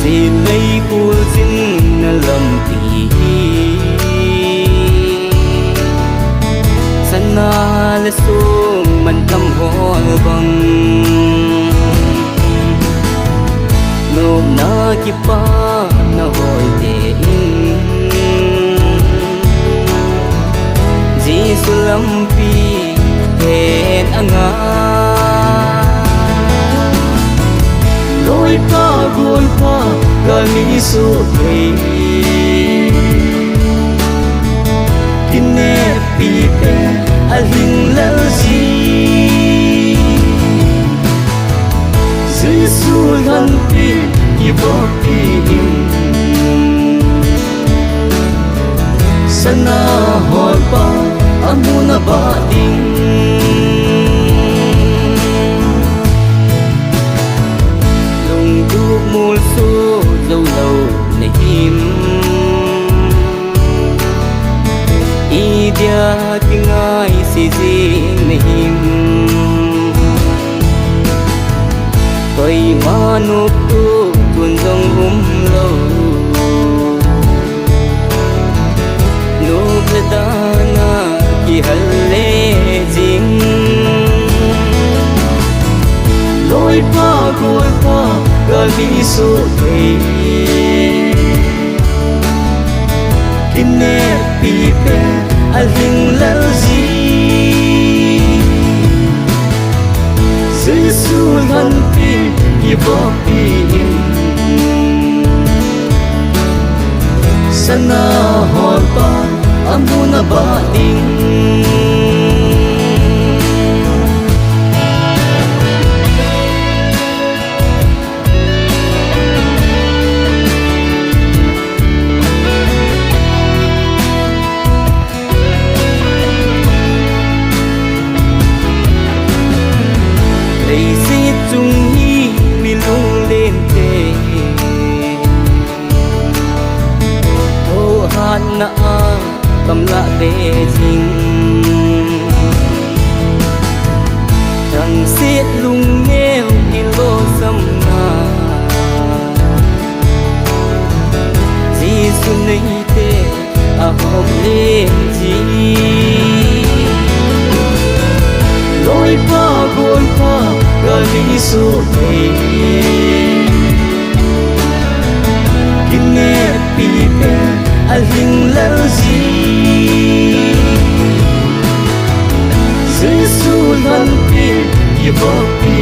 gì lấy u dính lầm tì sana le sung man tâm hồ bằng nô na ki pa na hoi te Giêsu lam pi hẹn anga lối pa buồn pa ga mi su thei kine pi pe al hin la si Giêsu lam pi i bo pi sana hoi pa amuna ba ding lung du mul su dâu lâu này him dia tiếng ai si gì này him tôi mà nộp tu tuôn dòng hôm lâu nộp le dana ki halle jing lối pa gối pa gali su thei kine pi pe al hin la zi Giêsu han pi ki bo pi sana hoi pa amuna ba ding chung hi mi lung lên te thô han na cầm la te jing thằng xiết lung neo hi lo sam na Giêsu nei te a hop lên ji lối pa gối pa gali su thei kine pi pe al hin la zi Giêsu lam pi i bo pi